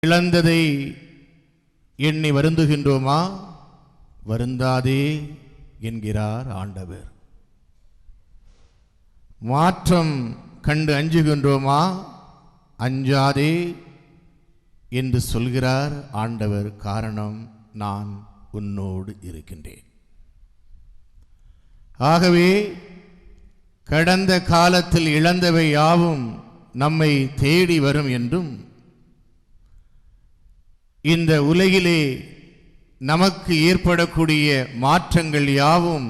இழந்ததை எண்ணி வருந்துகின்றோமா? வருந்தாதே என்கிறார் ஆண்டவர். மாற்றம் கண்டு அஞ்சுகின்றோமா? அஞ்சாதே என்று சொல்கிறார் ஆண்டவர். காரணம், நான் உன்னோடு இருக்கின்றேன். ஆகவே கடந்த காலத்தில் இழந்தவை யாவும் நம்மை தேடி வரும் என்றும், இந்த உலகிலே நமக்கு ஏற்படக்கூடிய மாற்றங்கள் யாவும்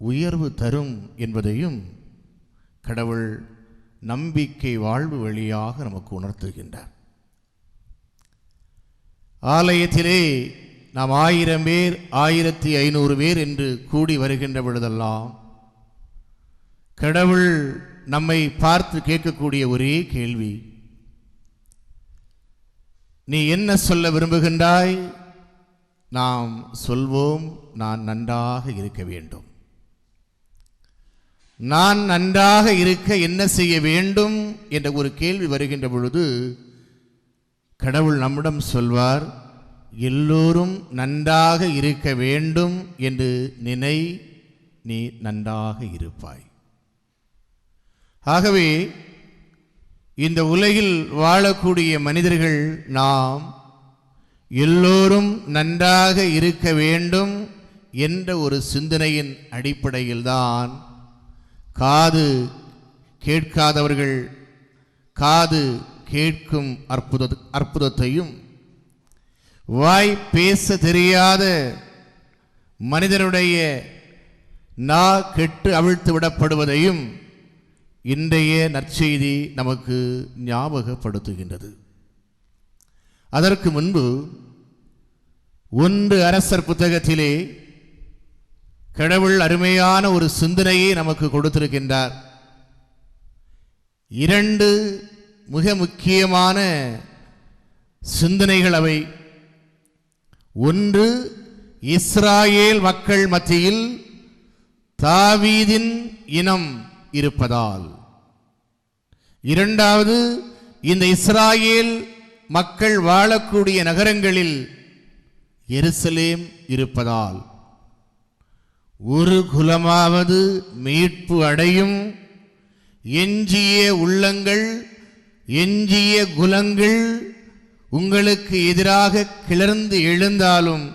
உயர்வு தரும் என்பதையும் கடவுள் நம்பிக்கை வாழ்வு வழியாக நமக்கு உணர்த்துகின்றார். ஆலயத்திலே நாம் 1000 பேர் 1500 பேர் என்று கூடி வருகின்ற பொழுதெல்லாம் கடவுள் நம்மை பார்த்து கேட்கக்கூடிய ஒரே கேள்வி, நீ என்ன சொல்ல விரும்புகின்றாய்? நாம் சொல்வோம், நான் நன்றாக இருக்க வேண்டும். நான் நன்றாக இருக்க என்ன செய்ய வேண்டும் என்ற ஒரு கேள்வி வருகின்ற பொழுது கடவுள் நம்மிடம் சொல்வார், எல்லோரும் நன்றாக இருக்க வேண்டும் என்று நினை, நீ நன்றாக இருப்பாய். ஆகவே இந்த உலகில் வாழக்கூடிய மனிதர்கள் நாம் எல்லோரும் நன்றாக இருக்க வேண்டும் என்ற ஒரு சிந்தனையின் அடிப்படையில்தான் காது கேட்காதவர்கள் காது கேட்கும் அற்புதத்தையும், வாய் பேச தெரியாத மனிதனுடைய நா கெட்டு அவிழ்த்து விடப்படுவதையும் இன்றைய நற்செய்தி நமக்கு ஞாபகப்படுத்துகின்றது. அதற்கு முன்பு 1 அரசர் புத்தகத்திலே கடவுள் அருமையான ஒரு சிந்தனையை நமக்கு கொடுத்திருக்கின்றார். 2 மிக முக்கியமான சிந்தனைகள் அவை. ஒன்று, இஸ்ராயேல் மக்கள் மத்தியில் தாவீதின் இனம் இருப்பதால். இரண்டாவது, இந்த இஸ்ராயேல் மக்கள் வாழக்கூடிய நகரங்களில் எருசலேம் இருப்பதால் ஒரு குலமாவது மீட்பு அடையும், எஞ்சிய உள்ளங்கள் எஞ்சிய குலங்கள் உங்களுக்கு எதிராக கிளர்ந்து எழுந்தாலும்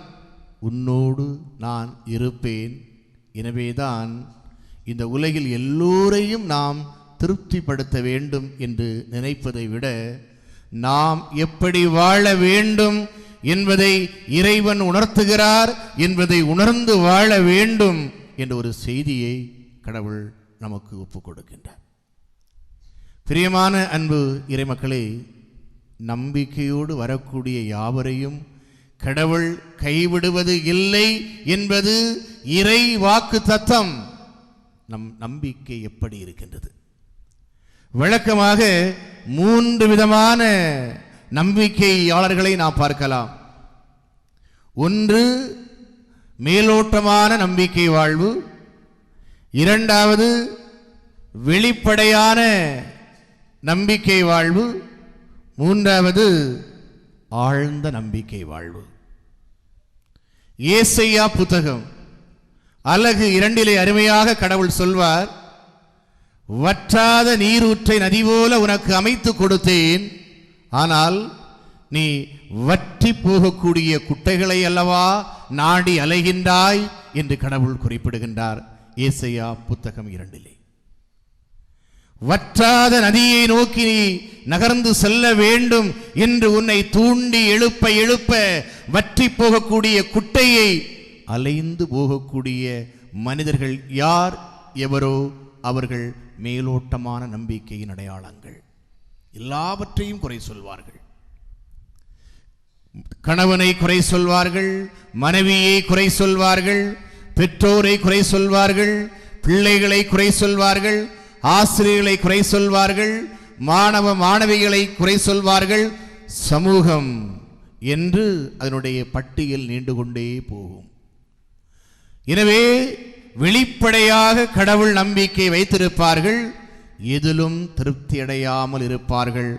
உன்னோடு நான் இருப்பேன். எனவேதான் இந்த உலகில் எல்லோரையும் நாம் திருப்திப்படுத்த வேண்டும் என்று நினைப்பதை விட, நாம் எப்படி வாழ வேண்டும் என்பதை இறைவன் உணர்த்துகிறார் என்பதை உணர்ந்து வாழ வேண்டும் என்ற ஒரு செய்தியை கடவுள் நமக்கு ஒப்புக் கொடுக்கின்றார். பிரியமான அன்பு இறைமக்களே, நம்பிக்கையோடு வரக்கூடிய யாவரையும் கடவுள் கைவிடுவது இல்லை என்பது இறை வாக்கு தத்தம். நம் நம்பிக்கை எப்படி இருக்கின்றது? வழக்கமாக 3 விதமான நம்பிக்கையாளர்களை நாம் பார்க்கலாம். ஒன்று, மேலோட்டமான நம்பிக்கை வாழ்வு. இரண்டாவது, வெளிப்படையான நம்பிக்கை வாழ்வு. மூன்றாவது, ஆழ்ந்த நம்பிக்கை வாழ்வு. ஏசாயா புத்தகம் அலகு 2 அருமையாக கடவுள் சொல்வார், வற்றாத நீரூற்றை நதி போல உனக்கு அமைத்து கொடுத்தேன், ஆனால் நீ வற்றி போகக்கூடிய குட்டைகளை அல்லவா நாடி அலைகின்றாய் என்று கடவுள் குறிப்பிடுகின்றார். ஏசாயா புத்தகம் 2. வற்றாத நதியை நோக்கி நீ நகர்ந்து செல்ல வேண்டும் என்று உன்னை தூண்டி எழுப்ப எழுப்ப வற்றி போகக்கூடிய குட்டையை அலைந்து போகக்கூடிய மனிதர்கள் யார் எவரோ அவர்கள் மேலோட்டமான நம்பிக்கையின் அடையாளங்கள். எல்லாவற்றையும் குறை சொல்வார்கள். கணவனை குறை சொல்வார்கள், மனைவியை குறை சொல்வார்கள், பெற்றோரை குறை சொல்வார்கள், பிள்ளைகளை குறை சொல்வார்கள், ஆசிரியர்களை குறை சொல்வார்கள், மாணவ மாணவிகளை குறை சொல்வார்கள், சமூகம் என்று அதனுடைய பட்டியல் நீண்டு கொண்டே போகும். எனவே வெளிப்படையாக கடவுள் நம்பிக்கை வைத்திருப்பார்கள், எதிலும் திருப்தி அடையாமல் இருப்பார்கள்.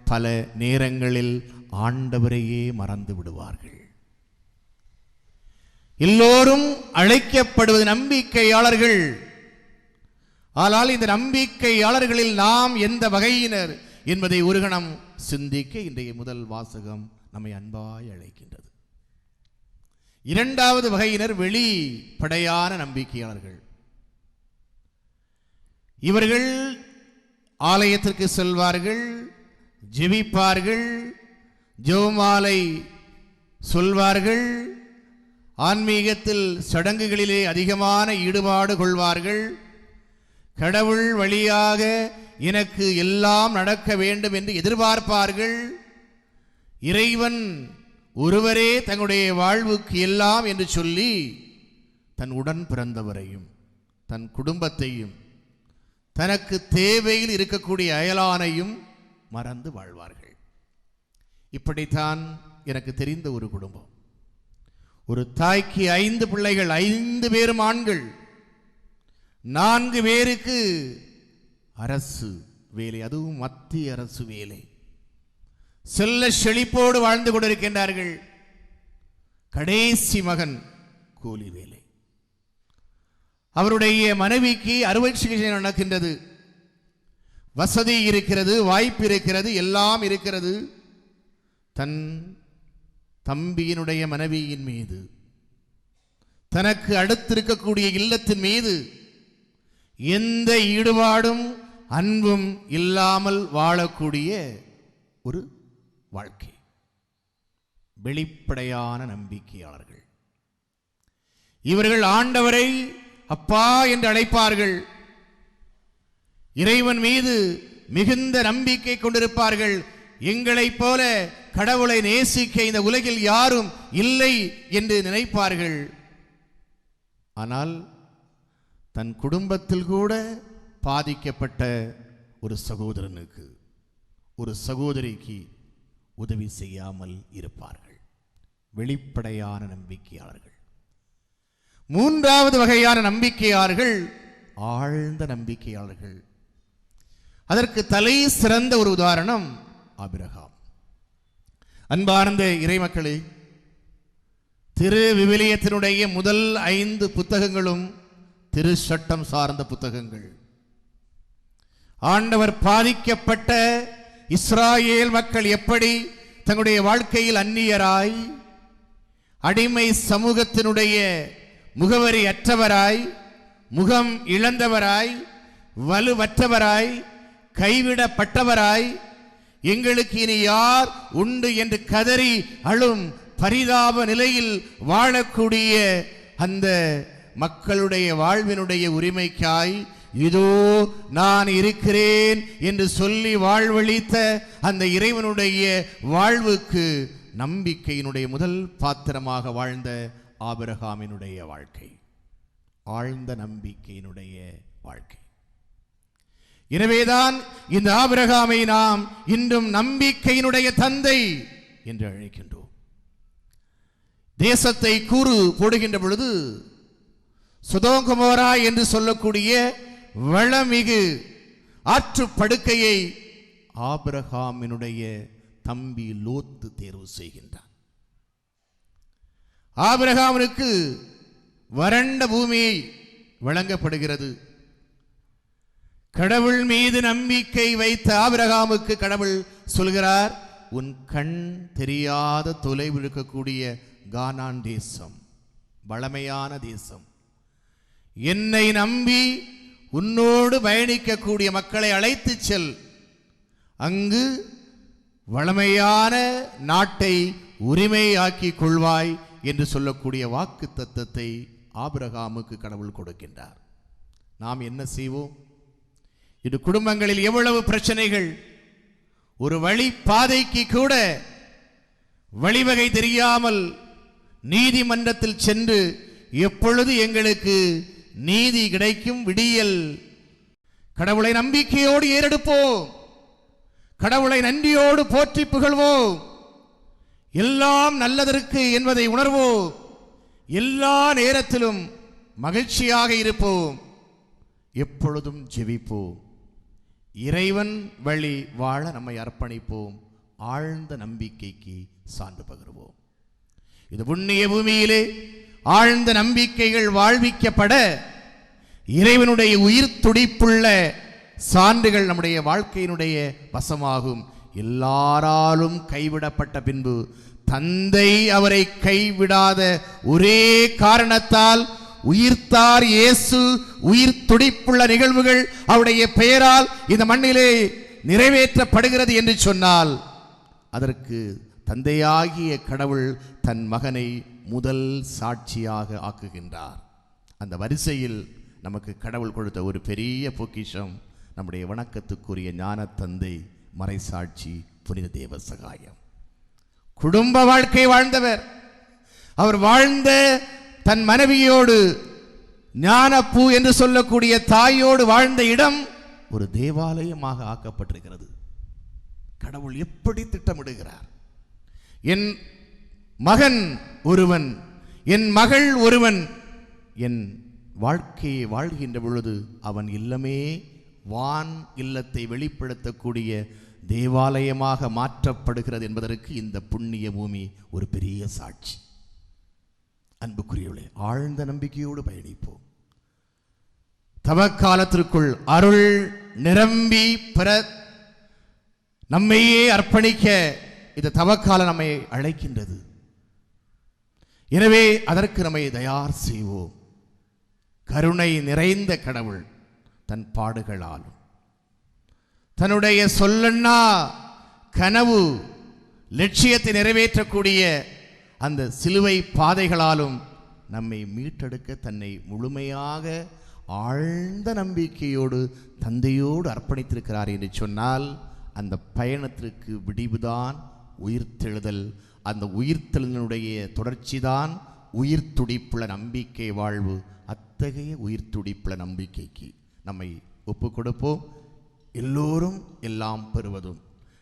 பல நேரங்களில் ஆண்டவரையே மறந்து விடுவார்கள். எல்லோரும் அழைக்கப்படுவது நம்பிக்கையாளர்கள். ஆனால் இந்த நம்பிக்கையாளர்களில் நாம் எந்த வகையினர் என்பதை ஒரு கணம் சிந்திக்க இன்றைய முதல் வாசகம் நம்மை அன்பாய் அழைக்கின்றது. இரண்டாவது வகையினர் வெளிப்படையான நம்பிக்கையாளர்கள். இவர்கள் ஆலயத்திற்கு செல்வார்கள், ஜெபிப்பார்கள், ஜெபமாலை சொல்வார்கள், ஆன்மீகத்தில் சடங்குகளிலே அதிகமான ஈடுபாடு கொள்வார்கள். கடவுள் வழியாக எனக்கு எல்லாம் நடக்க வேண்டும் என்று எதிர்பார்ப்பார்கள். இறைவன் ஒருவரே தங்களுடைய வாழ்வுக்கு எல்லாம் என்று சொல்லி தன் உடன் பிறந்தவரையும் தன் குடும்பத்தையும் தனக்கு தேவையில் இருக்கக்கூடிய அயலானையும் மறந்து வாழ்வார்கள். இப்படித்தான் எனக்கு தெரிந்த ஒரு குடும்பம். ஒரு தாய்க்கு 5 பிள்ளைகள், 5 பேரும் ஆண்கள். 4 பேருக்கு அரசு வேலை, அதுவும் மத்திய அரசு வேலை. செல்ல செழிப்போடு வாழ்ந்து கொண்டிருக்கின்றார்கள். கடைசி மகன் கூலி வேலை. அவருடைய மனைவிக்கு அறுவை சிகிச்சை நடக்கின்றது. வசதி இருக்கிறது, வாய்ப்பு இருக்கிறது, எல்லாம் இருக்கிறது. தன் தம்பியினுடைய மனைவியின் மீது, தனக்கு அடுத்திருக்கக்கூடிய இல்லத்தின் மீது எந்த ஈடுபாடும் அன்பும் இல்லாமல் வாழக்கூடிய ஒரு வாழ்க்கை. வெளிப்படையான நம்பிக்கையாளர்கள். இவர்கள் ஆண்டவரை அப்பா என்று அழைப்பார்கள். இறைவன் மீது மிகுந்த நம்பிக்கை கொண்டிருப்பார்கள். எங்களைப் போல கடவுளை நேசிக்க இந்த உலகில் யாரும் இல்லை என்று நினைப்பார்கள். ஆனால் தன் குடும்பத்தில் கூட பாதிக்கப்பட்ட ஒரு சகோதரனுக்கு, ஒரு சகோதரிக்கு உதவி செய்யாமல் இருப்பார்கள். வெளிப்படையான நம்பிக்கையாளர்கள். மூன்றாவது வகையான நம்பிக்கையாளர்கள் ஆழ்ந்த நம்பிக்கையாளர்கள். அதற்கு தலை சிறந்த ஒரு உதாரணம் ஆபிரகாம். அன்பார்ந்த இறைமக்களே, திரு விவிலியத்தினுடைய முதல் 5 புத்தகங்களும் திரு சட்டம் சார்ந்த புத்தகங்கள். ஆண்டவர் பாதிக்கப்பட்ட இஸ்ராயேல் மக்கள் எப்படி தங்களுடைய வாழ்க்கையில் அந்நியராய், அடிமை சமூகத்தினுடைய முகவரி அற்றவராய், முகம் இழந்தவராய், வலுவற்றவராய், கைவிடப்பட்டவராய், எங்களுக்கு இனி யார் உண்டு என்று கதறி அழும் பரிதாப நிலையில் வாழக்கூடிய அந்த மக்களுடைய வாழ்வினுடைய உரிமைக்காய் இதோ நான் இருக்கிறேன் என்று சொல்லி வாழ்வழித்த அந்த இறைவனுடைய வாழ்வுக்கு நம்பிக்கையினுடைய முதல் பாத்திரமாக வாழ்ந்த ஆபிரகாமினுடைய வாழ்க்கை, ஆழ்ந்த நம்பிக்கையினுடைய வாழ்க்கை. எனவேதான் இந்த ஆபிரகாமை நாம் இன்றும் நம்பிக்கையினுடைய தந்தை என்று அழைக்கின்றோம். தேசத்தை கூறு போடுகின்ற பொழுது சோதோம் கொமோரா என்று சொல்லக்கூடிய வளமிகு ஆற்று படுக்கையை ஆபிரகாமினுடைய தம்பி லோத்து தேர்வு செய்கின்றான். ஆபிரகாமிற்கு வறண்ட பூமி வழங்கப்படுகிறது. கடவுள் மீது நம்பிக்கை வைத்த ஆபிரகாமுக்கு கடவுள் சொல்கிறார், உன் கண் தெரியாத தொலைவில் இருக்கக்கூடிய கானான் தேசம், வளமையான தேசம், என்னை நம்பி உன்னோடு பயணிக்கக்கூடிய மக்களை அழைத்து செல், அங்கு வளமையான நாட்டை உரிமையாக்கி கொள்வாய் என்று சொல்லக்கூடிய வாக்கு தத்தத்தை ஆபிரகாமுக்கு கடவுள் கொடுக்கின்றார். நாம் என்ன செய்வோம்? இது குடும்பங்களில் எவ்வளவு பிரச்சனைகள், ஒரு வழி பாதைக்கு கூட வழிவகை தெரியாமல் நீதிமன்றத்தில் சென்று எப்பொழுது எங்களுக்கு நீதி கிடைக்கும் விடியல், கடவுளை நம்பிக்கையோடு ஏறெடுப்போம், கடவுளை நன்றியோடு போற்றி புகழ்வோம், எல்லாம் நல்லதற்கு என்பதை உணர்வோம், எல்லா நேரத்திலும் மகிழ்ச்சியாக இருப்போம், எப்பொழுதும் ஜெபிப்போம், இறைவன் வழி வாழ நம்மை அர்ப்பணிப்போம், ஆழ்ந்த நம்பிக்கைக்கு சான்று பகருவோம். இது புண்ணிய பூமியிலே ஆழ்ந்த நம்பிக்கைகள் வாழ்விக்கப்பட இறைவனுடைய உயிர் துடிப்புள்ள சான்றுகள் நம்முடைய வாழ்க்கையினுடைய வசமாகும். எல்லாராலும் கைவிடப்பட்ட பின்பு தந்தை அவரை கைவிடாத ஒரே காரணத்தால் உயிர்த்தார் இயேசு. உயிர் துடிப்புள்ள நிகழ்வுகள் அவருடைய பெயரால் இந்த மண்ணிலே நிறைவேற்றப்படுகிறது என்று சொன்னால் அதற்கு தந்தையாகிய கடவுள் தன் மகனை முதல் சாட்சியாக ஆக்குகின்றார். அந்த வரிசையில் நமக்கு கடவுள் கொடுத்த ஒரு பெரிய பொக்கிஷம் நம்முடைய வணக்கத்துக்குரிய ஞான தந்தை மறைசாட்சி புனித தேவ சகாயம். குடும்ப வாழ்க்கை வாழ்ந்தவர். அவர் வாழ்ந்த தன் மனைவியோடு ஞானப்பூ என்று சொல்லக்கூடிய தாயோடு வாழ்ந்த இடம் ஒரு தேவாலயமாக ஆக்கப்பட்டிருக்கிறது. கடவுள் எப்படி திட்டமிடுகிறார்! என் மகன் ஒருவன், என் மகள் ஒருவன் என் வாழ்க்கையை வாழ்கின்ற பொழுது அவன் இல்லமே வான் இல்லத்தை வெளிப்படுத்தக்கூடிய தேவாலயமாக மாற்றப்படுகிறது என்பதற்கு இந்த புண்ணிய பூமி ஒரு பெரிய சாட்சி. அன்புக்குரியவர்களே, ஆழ்ந்த நம்பிக்கையோடு பயணிப்போம். தவக்காலத்திற்குள் அருள் நிரம்பி பெற நம்மையே அர்ப்பணிக்க இந்த தவக்காலம் நம்மை அழைக்கின்றது. எனவே அதற்கு நம்மை தயார் செய்வோம். கருணை நிறைந்த கடவுள் தன் பாடுகளாலும் தன்னுடைய சொல்லன்னா கனவு லட்சியத்தை நிறைவேற்றக்கூடிய அந்த சிலுவை பாதைகளாலும் நம்மை மீட்டெடுக்க தன்னை முழுமையாக ஆழ்ந்த நம்பிக்கையோடு தந்தையோடு அர்ப்பணித்திருக்கிறார் என்று சொன்னால் அந்த பயணத்திற்கு விடிவுதான் உயிர்த்தெழுதல். அந்த உயிர்த்தெழுதலுடைய தொடர்ச்சிதான் உயிர் துடிப்புள்ள நம்பிக்கை வாழ்வு. அத்தகைய உயிர் துடிப்புள்ள நம்பிக்கைக்கு நம்மை ஒப்பு கொடுப்போம். எல்லோரும் எல்லாம் பெறுவதும்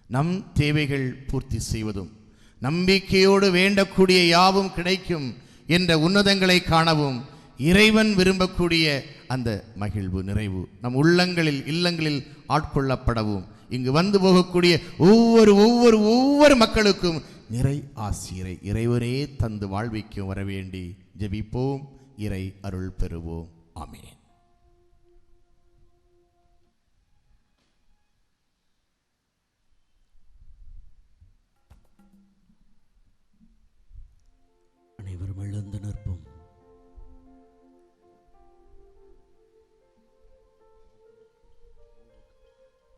நம் தேவைகள் பூர்த்தி செய்வதும் நம்பிக்கையோடு வேண்டக்கூடிய யாவும் கிடைக்கும் என்ற உன்னதங்களை காணவும் இறைவன் விரும்பக்கூடிய அந்த மகிழ்வு நிறைவு நம் உள்ளங்களில் இல்லங்களில் ஆட்கொள்ளப்படவும் இங்கு வந்து போகக்கூடிய ஒவ்வொரு மக்களுக்கும் நிறை ஆசிரை இறைவனே தந்து வாழ்விக்கும் வரவேண்டி ஜெபிப்போம். இறை அருள் பெறுவோம். ஆமென். அனைவரும் எழுந்து நிற்போம்.